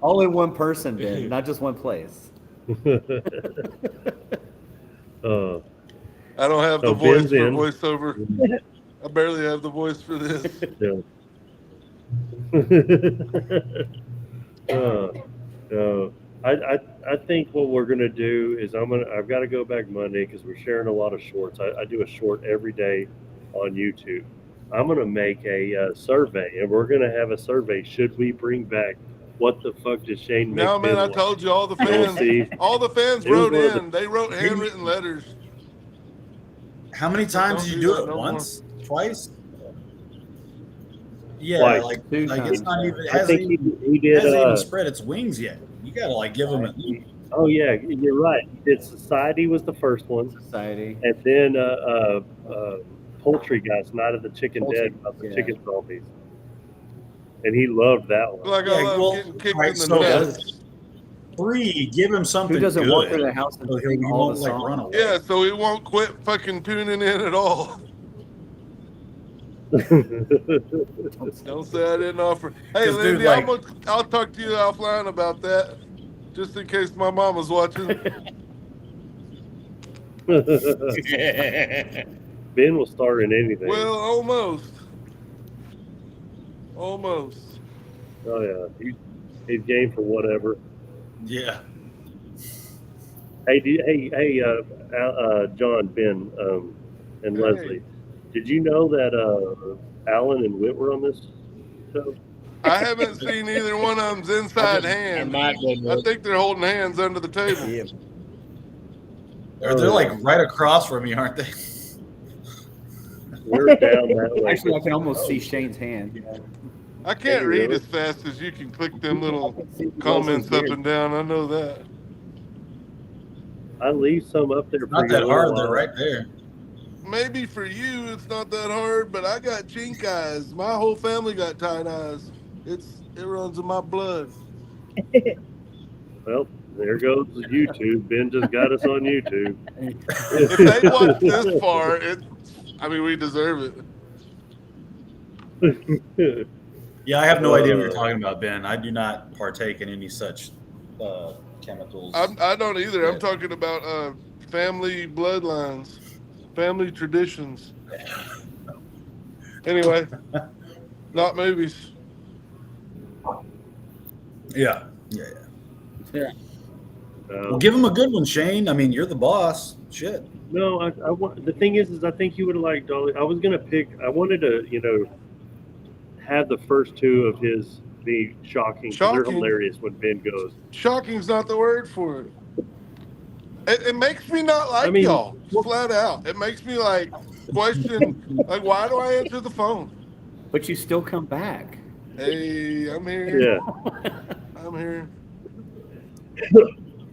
Only one person, Ben, not just one place. I don't have the So voice Ben's for in. voiceover. I barely have the voice for this. Yeah. I think what we're gonna do is I've got to go back Monday because we're sharing a lot of shorts. I do a short every day on YouTube. I'm gonna make a survey, and we're gonna have a survey. Should we bring back what the fuck does Shane No, man, I McMillan told you all the You'll fans. see. All the fans It was wrote one of the- in. They wrote handwritten letters. How many times did you do it? Once? Twice? Yeah, Twice. like Two it's times. not even. It I hasn't think even, he did. hasn't even spread its wings yet. You gotta like give them. Oh yeah, you're right. He did Society was the first one, Society. and then Poultry Guys, Night of the Chicken Poultry, Dead about the yeah. chicken zombies, and he loved that one. Like Yeah, I love well, getting kicked right, in the so- nuts. Free, give him something Who doesn't good. walk through the house and So sing he all won't the like songs? run away. Yeah, so he won't quit fucking tuning in at all. Don't say I didn't offer. Hey, 'Cause, dude, Lindy, like- I'll talk to you offline about that, just in case my mama's watching. Ben will start in anything. Well, almost. Almost. Oh yeah, he's game for whatever. Yeah. Hey, John, Ben, and Hey. Leslie, did you know that Alan and Whit were on this show? I haven't seen either one of them's inside I hand. might I think they're holding hands under the table. Yeah. They're like right across from me, aren't they? We're down that way. Actually, I can almost see Shane's hand. I can't Hey, read really? as fast as you can click them little I can see comments Leslie's up beard. and down. I know that. I leave some up there. Not for you that a hard. little They're while. right there. Maybe for you it's not that hard, but I got chink eyes. My whole family got tight eyes. It runs in my blood. Well, there goes the YouTube. Ben just got us on YouTube. If they watch this far, we deserve it. Yeah, I have no idea what you're talking about, Ben. I do not partake in any such chemicals. I don't either. I'm Yeah. talking about family bloodlines, family traditions. Anyway, not movies. Yeah. Yeah. Well, Um, give him a good one, Shane. I mean, you're the boss. Shit. No, I want. The thing is I think you would have liked Dolly. I was gonna pick. I wanted to, have the first two of his be shocking. 'Cause they're Shocking? hilarious when Ben goes. Shocking's not the word for it. It makes me not like I mean, y'all, flat out. It makes me like question, like, why do I answer the phone? But you still come back. Hey, I'm here. Yeah. I'm here.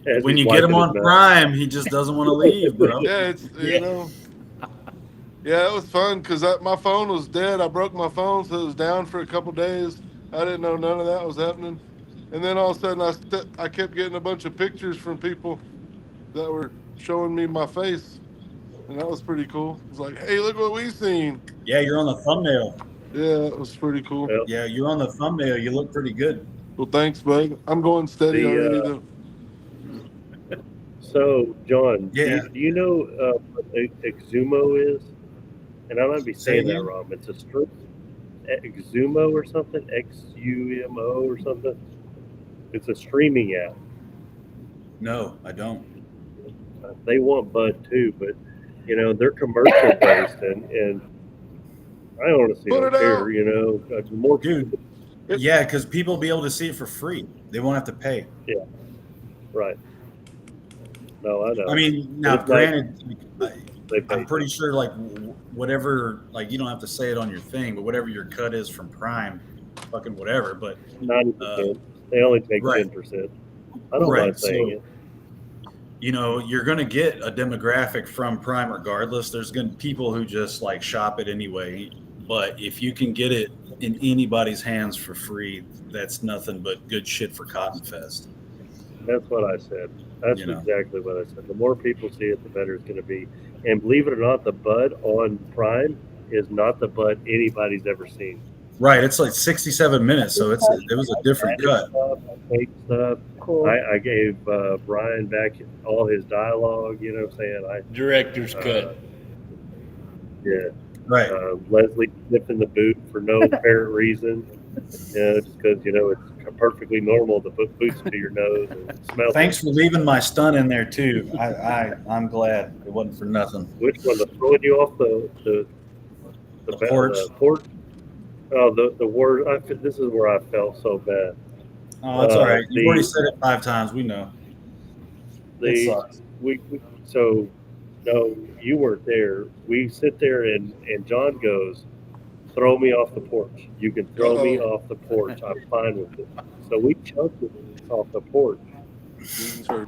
As When he's you get him wiping on his mouth. Prime, he just doesn't want to leave, bro. Yeah, it's you know. Yeah, it was fun because my phone was dead. I broke my phone, so it was down for a couple days. I didn't know none of that was happening, and then all of a sudden, I kept getting a bunch of pictures from people that were showing me my face, and that was pretty cool. It was like, hey, look what we seen. Yeah, you're on the thumbnail. Yeah, it was pretty cool. Yep. Yeah, you're on the thumbnail. You look pretty good. Well, thanks, bud. I'm going steady already, though. So, John, Yeah. do you know what Exumo is? And I might be saying Say that again? wrong. It's a Exumo or something, XUMO or something. It's a streaming app. No, I don't. They want Bud too, but they're commercial based, and I honestly Put don't it care. out. More Dude, yeah, because people will be able to see it for free. They won't have to pay. right? No, I know. I mean, now It's like- granted, they pay. I'm pretty sure like whatever, like you don't have to say it on your thing, but whatever your cut is from Prime, fucking whatever. But 90%. They only take right. 10%. I don't Right, mind saying so- it. you're going to get a demographic from Prime regardless. There's going to be people who just like shop it anyway. But if you can get it in anybody's hands for free, that's nothing but good shit for Cotton Fest. That's what I said. That's You know. exactly what I said. The more people see it, the better it's going to be. And believe it or not, the Bud on Prime is not the Bud anybody's ever seen. Right. It's like 67 minutes. So it was a different cut. Stuff, I take stuff. Cool. I gave Brian back all his dialogue. You know what I'm saying? Director's cut. Yeah. Right. Leslie sniffing the boot for no apparent reason. Just because it's perfectly normal to put boots to your nose and smell. Thanks for leaving my stun in there too. I'm glad it wasn't for nothing. Which one? The throwing you off the porch. The porch? Oh, the word. This is where I felt so bad. Oh, it's all right. You've already said it 5 times. We know. It sucks. So no, you weren't there. We sit there and John goes, throw me off the porch. You can throw me off the porch. I'm fine with it. So we chunked it off the porch.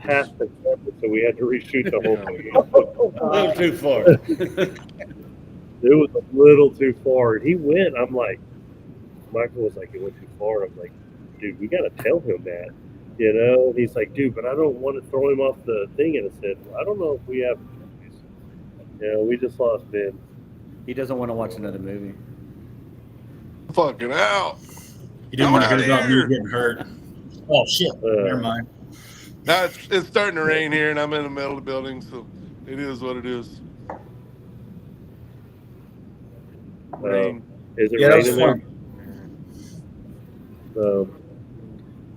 Half the time, so we had to reshoot the whole thing. A little too far. It was a little too far. And he went. I'm like, Michael was like, it went too far. I'm like, dude, we got to tell him that. You know, and he's like, dude, but I don't want to throw him off the thing. And I said, well, I don't know if we have. You know, we just lost Ben. He doesn't want to watch another movie. Fucking out. He didn't want to hear about me getting hurt. Oh shit! Never mind. Now it's starting to rain here, and I'm in the middle of the building, so it is what it is. Rain. Is it raining there?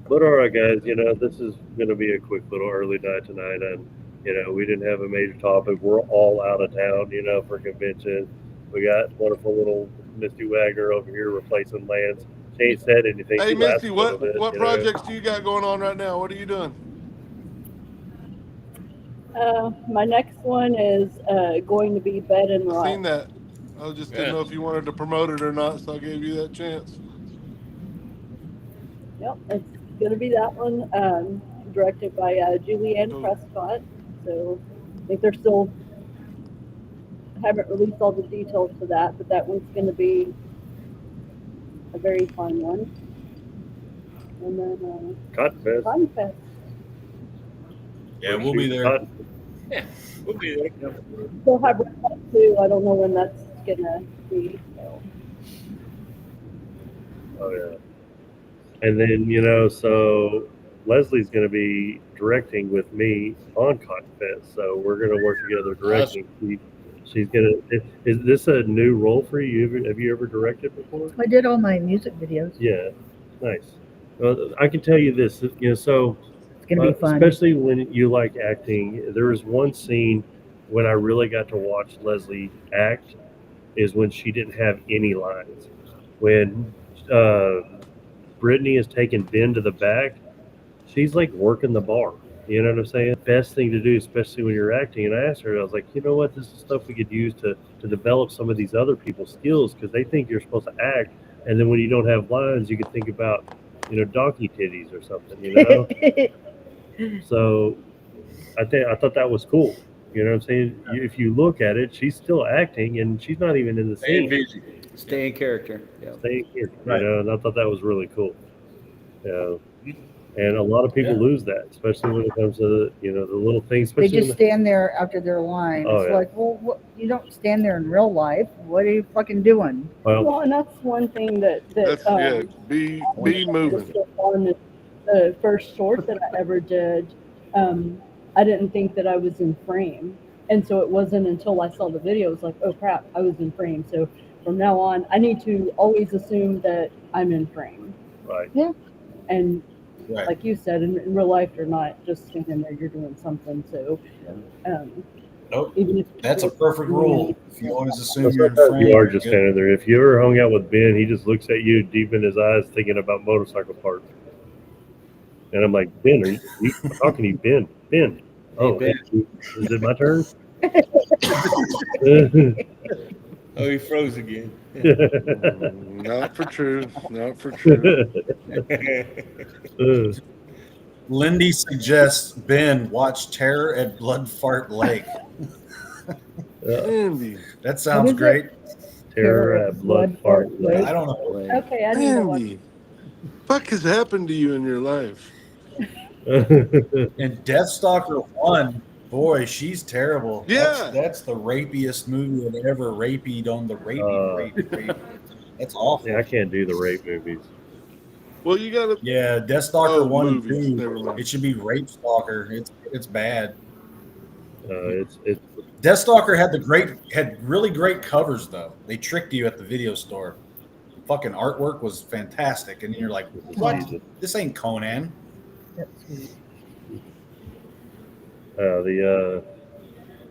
But all right, guys. You know, this is going to be a quick little early night tonight, and you know, we didn't have a major topic. We're all out of town, you know, for convention. We got wonderful little Misty Wagner over here replacing Lance. She ain't said anything. Hey, Misty, what projects do you got going on right now? What are you doing? My next one is going to be Bed and Rock. Seen that. I just didn't know if you wanted to promote it or not, so I gave you that chance. Yep, it's going to be that one, directed by Julianne Prescott. So I think they're still haven't released all the details for that, but that one's going to be a very fun one. And then Cotton Fest. Cotton Fest. Yeah, we'll be there. Yeah, we'll be there. They'll have Red Hot too. I don't know when that's going to be. So. Oh yeah. And then, you know, so Leslie's going to be directing with me on Cotton Fest, so we're going to work together directing. She's going to. Is this a new role for you? Have you ever directed before? I did all my music videos. Yeah, nice. I can tell you this, you know, so it's going to be fun, especially when you like acting. There was one scene when I really got to watch Leslie act, is when she didn't have any lines. When Brittany is taking Ben to the back, she's like working the bar. You know what I'm saying? Best thing to do, especially when you're acting. And I asked her, I was like, you know what? This is stuff we could use to develop some of these other people's skills, because they think you're supposed to act. And then when you don't have lines, you can think about, you know, donkey titties or something, you know? So I thought that was cool. You know what I'm saying? If you look at it, she's still acting and she's not even in the scene. Stay in character. Yeah. Stay in character. Right. You know, and I thought that was really cool. Yeah. And a lot of people lose that, especially when it comes to, you know, the little things. They just stand there after their line. It's like, well, you don't stand there in real life. What are you fucking doing? Well, and that's one thing that be moving. On the first short that I ever did, I didn't think that I was in frame. And so it wasn't until I saw the video, it was like, oh crap, I was in frame. So from now on, I need to always assume that I'm in frame. Right. Yeah. And like you said, in real life, you're not just standing there, you're doing something. So, nope. Even if that's a perfect rule. If you always assume you're in frame, you are just standing there. If you ever hung out with Ben, he just looks at you deep in his eyes, thinking about motorcycle parts. And I'm like, Ben, are you talking to you, Ben? Ben. Oh, Ben. Is it my turn? Oh, he froze again. Not for true. Not for true. Lindy suggests Ben watch Terror at Blood Fart Lake. Andy. That sounds great. Terror at Blood Fart Lake. I don't know. Okay, I need to watch. Andy. What has happened to you in your life? And Deathstalker 1, boy, she's terrible. Yeah. That's the rapiest movie that ever rapied on the rape. That's awful. Yeah, I can't do the rape movies. Well, you gotta. Yeah, Deathstalker 1 and movies. 2. It should be Rape Stalker. It's bad. It's Deathstalker had really great covers though. They tricked you at the video store. fucking artwork was fantastic, and you're like, what? This ain't Conan. That's sweet.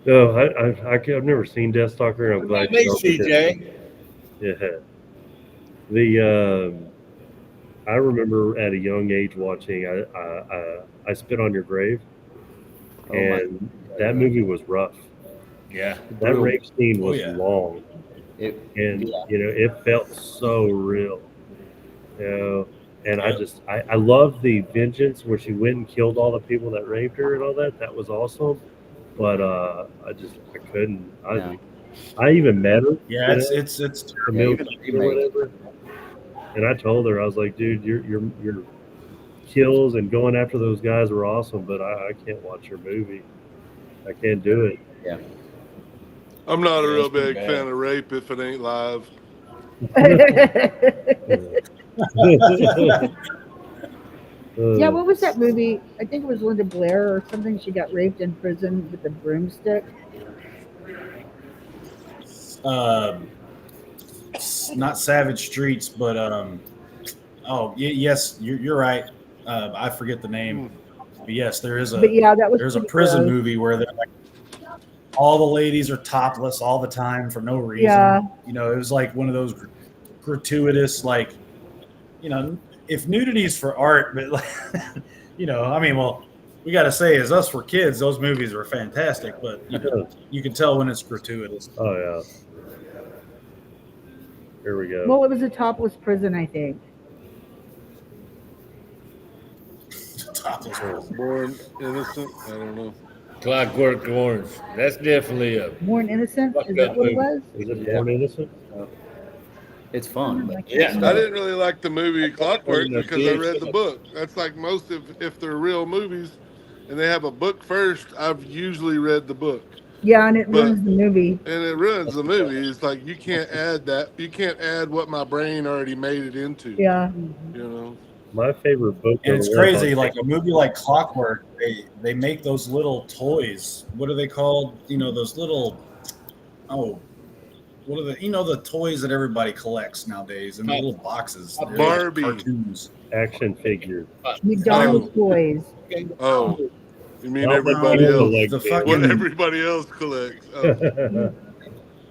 No, I've never seen Deathstalker, and I'm glad Me, you told me CJ. that. I remember at a young age watching I Spit on Your Grave, Oh my and that movie was rough. Yeah. That rape scene Oh, was yeah. long, It, and yeah. it felt so real. And Yeah. I love the vengeance where she went and killed all the people that raped her and all that. That was awesome, but I couldn't. No. I even met her. Yeah, you it's know, Yeah, Camille even the or remake. whatever. And I told her, I was like, dude, your kills and going after those guys were awesome, but I can't watch your movie. I can't do it. Yeah. I'm not a Yeah, real it's pretty big bad. fan of rape if it ain't live. Yeah, what was that movie? I think it was Linda Blair or something. She got raped in prison with a broomstick. Not Savage Streets, but yes, you're right. I forget the name, but yes, But yeah, that was there's a pretty prison gross. movie where they're like, all the ladies are topless all the time for no reason. Yeah. You know, it was like one of those gratuitous, like, you know, if nudity is for art, but like, you know, I mean, well, we got to say, as us for kids, those movies were fantastic, but you can tell when it's gratuitous. Oh yeah. Here we go. Well, it was a topless prison, I think. Topless prison. Born innocent. I don't know. Clockwork Orange. That's definitely a Born Innocent? Fuck Is that that what it movie. was? Is it Born Innocent? It's fun. But Yeah. I didn't really like the movie Clockwork Well, because I yeah. read the book. That's like most if they're real movies and they have a book first, I've usually read the book. Yeah, and it But- ruins the movie. And it ruins the movie. It's like you can't add that. You can't add what my brain already made it into. Yeah. You know. My favorite book. And it's of the war crazy, on- like a movie like Clockwork, they make those little toys. What are they called? You know, those little, what are the, you know, the toys that everybody collects nowadays in the little boxes. They're like Barbie. cartoons. action figure. McDonald's toys. Oh, you mean Not everybody what else? people The like, What fucking, everybody else collects. Oh.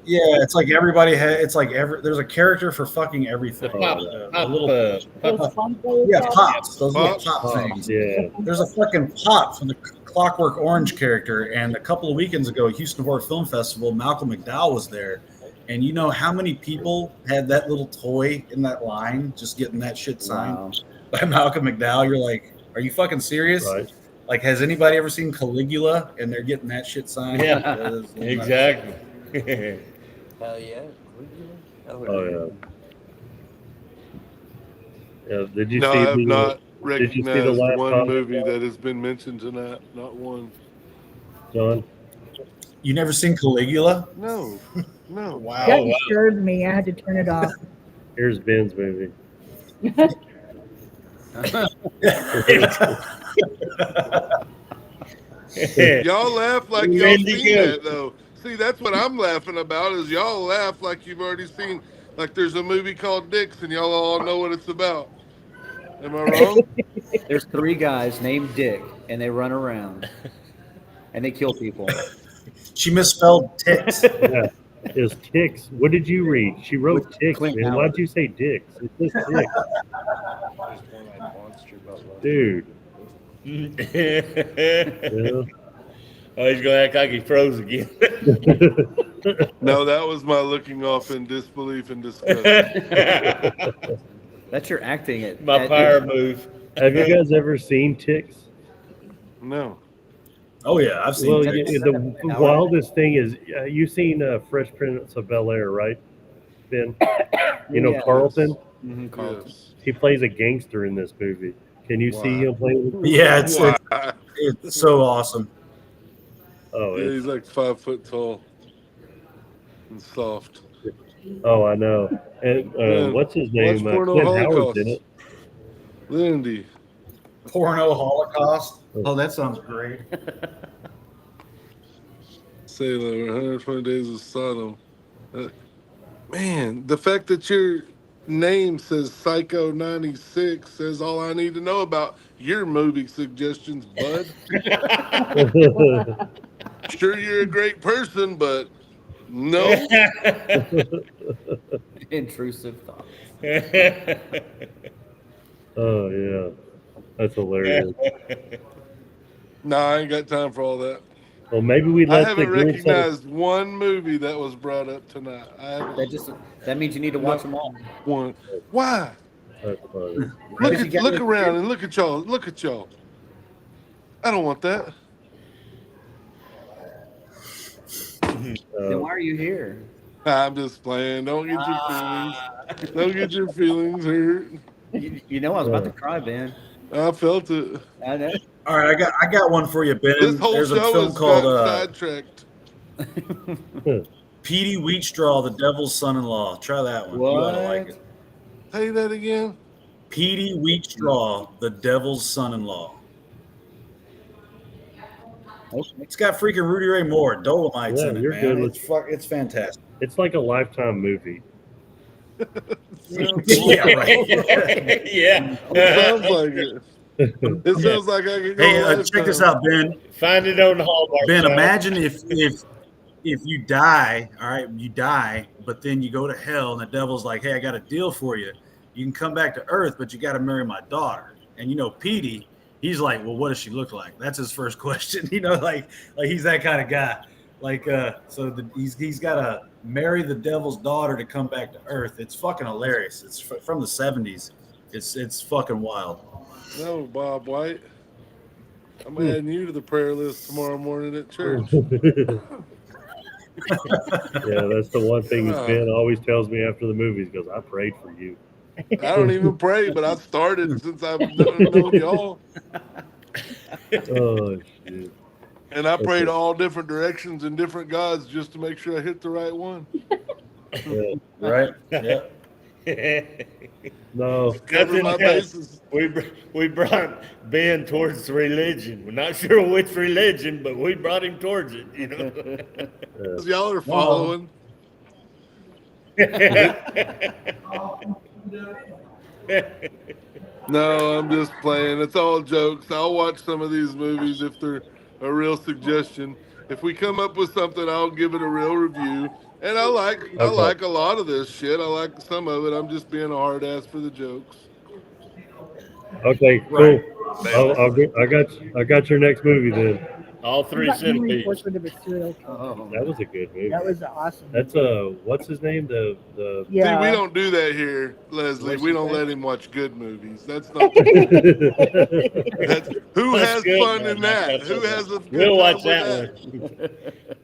yeah, it's like everybody has. It's like there's a character for fucking everything. The pop, A little, Those fun players yeah, have- pops. Those little Pops. pop things. Yeah. There's a fucking pop for the Clockwork Orange character, and a couple of weekends ago, Houston Horror Film Festival, Malcolm McDowell was there, and you know how many people had that little toy in that line, just getting that shit signed wow. by Malcolm McDowell? You're like, are you fucking serious? Right. Like, has anybody ever seen Caligula and they're getting that shit signed? Yeah, That is nuts. exactly. Hell yeah. Oh yeah. Did you No, see I have the? not Did you see the recognized last one comment, movie that has been mentioned tonight. Not one. John? You never seen Caligula? No. No. Wow. That Oh, wow. disturbed me. I had to turn it off. Here's Ben's movie. Y'all laugh like y'all Randy seen Goat. that though. See, that's what I'm laughing about is y'all laugh like you've already seen. Like there's a movie called Dicks and y'all all know what it's about. Am I wrong? There's 3 guys named Dick, and they run around, and they kill people. She misspelled ticks. Yeah. It's ticks. What did you read? She wrote With ticks, Clint man. Howard. Why'd you say dicks? It's just ticks. Dude. Yeah. Oh, he's gonna act like he froze again. No, that was my looking off in disbelief and disgust. That's your acting it. My power move. Have you guys ever seen ticks? No. Oh yeah, I've seen Well, ticks. the wildest thing is you've seen Fresh Prince of Bel Air, right, Ben? You know Yeah. Carlton. Mhm, Carlton. Yes. He plays a gangster in this movie. Can you see him playing? Yeah, it's Why? it's so awesome. Oh, Yeah, it's, he's like 5 foot tall and soft. oh, I know. And Man, what's his name? watch Porno Clint Howard's Holocaust. in it. Lindy. Porno Holocaust. Oh, that sounds great. Sailor, 120 Days of Sodom. Man, the fact that you're name says Psycho 96. Says all I need to know about your movie suggestions, bud. Sure, you're a great person, but no. Intrusive thoughts. Oh yeah, that's hilarious. Nah, I ain't got time for all that. Well, maybe we I let the haven't group set. recognized one movie that was brought up tonight. I haven't. That means you need to watch them all. One. Why? That's funny. Look around and look at y'all. Look at y'all. I don't want that. Then why are you here? I'm just playing. Don't get your feelings. Don't get your feelings hurt. You know I was about to cry, Ben. I felt it. I know. All right, I got one for you, Ben. This whole There's a show film is called sidetracked. Petey Wheatstraw, the Devil's Son-in-Law. Try that one. You ought to like it. Say that again. Petey Wheatstraw, the Devil's Son-in-Law. It's got freaking Rudy Ray Moore, Dolomites in it, you're man. good. It's fantastic. It's like a Lifetime movie. Yeah, right. Yeah. It sounds like it. It sounds like I could go. Hey, check this out, Ben. Find it on the Hallmark. Ben, channel. imagine if you die, all right, you die, but then you go to hell, and the devil's like, "Hey, I got a deal for you. You can come back to Earth, but you got to marry my daughter." And you know, Petey, he's like, "Well, what does she look like?" That's his first question. You know, like he's that kind of guy. Like, he's got to marry the devil's daughter to come back to Earth. It's fucking hilarious. It's from the 70s. It's fucking wild. No, Bob White. I'm adding you to the prayer list tomorrow morning at church. Yeah, that's the one thing that Ben always tells me after the movies. He goes, "I prayed for you." I don't even pray, but I started since I've known y'all. Oh shit! And I prayed all different directions and different gods just to make sure I hit the right one. Yeah. Right? Yeah. No, Cover my bases. We brought Ben towards religion. We're not sure which religion, but we brought him towards it. You know. Y'all are following. No, I'm just playing. It's all jokes. I'll watch some of these movies if they're a real suggestion. If we come up with something, I'll give it a real review. And I like a lot of this shit. I like some of it. I'm just being a hard ass for the jokes. Okay, cool. Right. I got your next movie then. All three centipedes. Portrait of a Serial Killer. Oh, That was a good movie. That was awesome. That's what's his name? The Yeah. See, we don't do that here, Leslie. What'd We you don't say? let him watch good movies. That's not. That's, who That's has good, fun man. in that? That's Who okay. has a good We'll time watch with that one.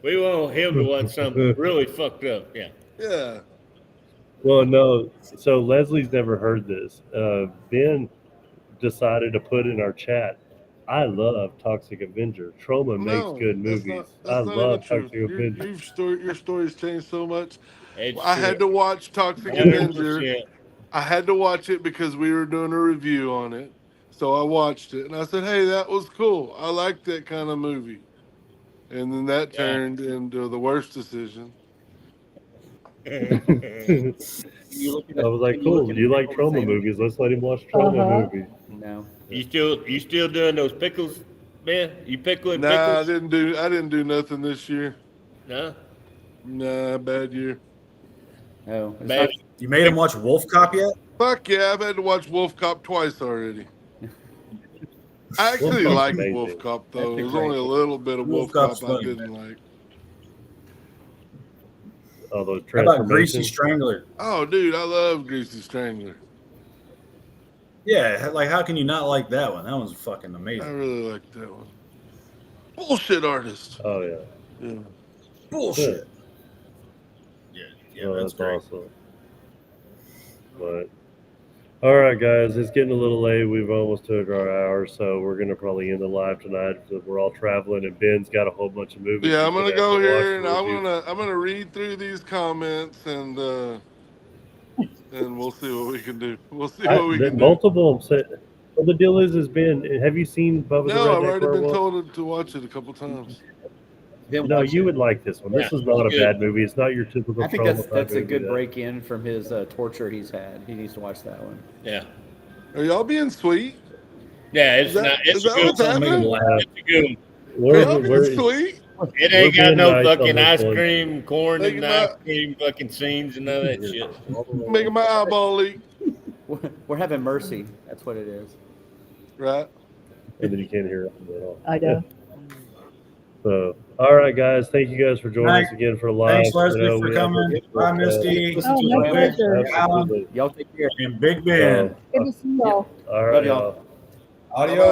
We want him to watch something really fucked up. Yeah. Yeah. Well, no. So Leslie's never heard this. Ben decided to put in our chat. I love Toxic Avenger. Trauma makes good movies. I love Toxic Avenger. Your story's changed so much. It's I had to true. watch Toxic Avenger. 100%. I had to watch it because we were doing a review on it. So I watched it and I said, "Hey, that was cool. I like that kind of movie." And then that turned into the worst decision. I was like, "Cool. You like trauma movies? Let's let him watch trauma movies." No. You still doing those pickles, man? You pickling Nah, I pickles? didn't do nothing this year. No. Nah, bad year. No. It's Bad. You made him watch Wolf Cop yet? Fuck yeah, I've had to watch Wolf Cop twice already. I actually Wolf Cop's liked amazing. Wolf Cop though. That's There was great. only a little bit of Wolf Wolf Cop's Cop I funny, didn't man. like. All those How about Greasy transformations. Strangler? Oh, dude, I love Greasy Strangler. Yeah, like how can you not like that one? That one's fucking I amazing. really liked that one. Bullshit artist. Oh yeah. Yeah. Bullshit. Yeah, Oh, that's that's great. awesome. But all right, guys, it's getting a little late. We've almost took our hour, so we're gonna probably end the live tonight. We're all traveling, and Ben's got a whole bunch of movies. Yeah, he's I'm gonna have go to watch here and for review. I'm gonna read through these comments and we'll see what we can do. We'll see what we can do. Multiple of them said. Well, the deal is Ben. Have you seen Bubba the No, I've Redneck already been Werewolf? told to watch it a couple times. Then No, watch you it. would like this one. This Yeah, is not a good. bad movie. It's not your typical. I think that's traumatized a movie good that- break in from his torture he's had. He needs to watch that one. Yeah. Are y'all being sweet? Yeah, it's Is that, not. It's is a that good what's one. Something to make 'em happening? laugh. It's a good one. Are We're, y'all being we're, sweet? It We're ain't got being no nice on fucking this ice one. cream, corn Making and my- ice cream fucking scenes and all that shit. Making my eyeball leak. We're having mercy. That's what it is. Right. and then you can't hear it at all. I know. So, all right, guys. Thank you guys for joining us again for live. Thanks, Leslie, for we- coming. Bye, Misty. Listen Oh, to my the pleasure. Absolutely. Y'all take care. And Big Ben. Good to see y'all. All right, Love y'all. y'all. Audio.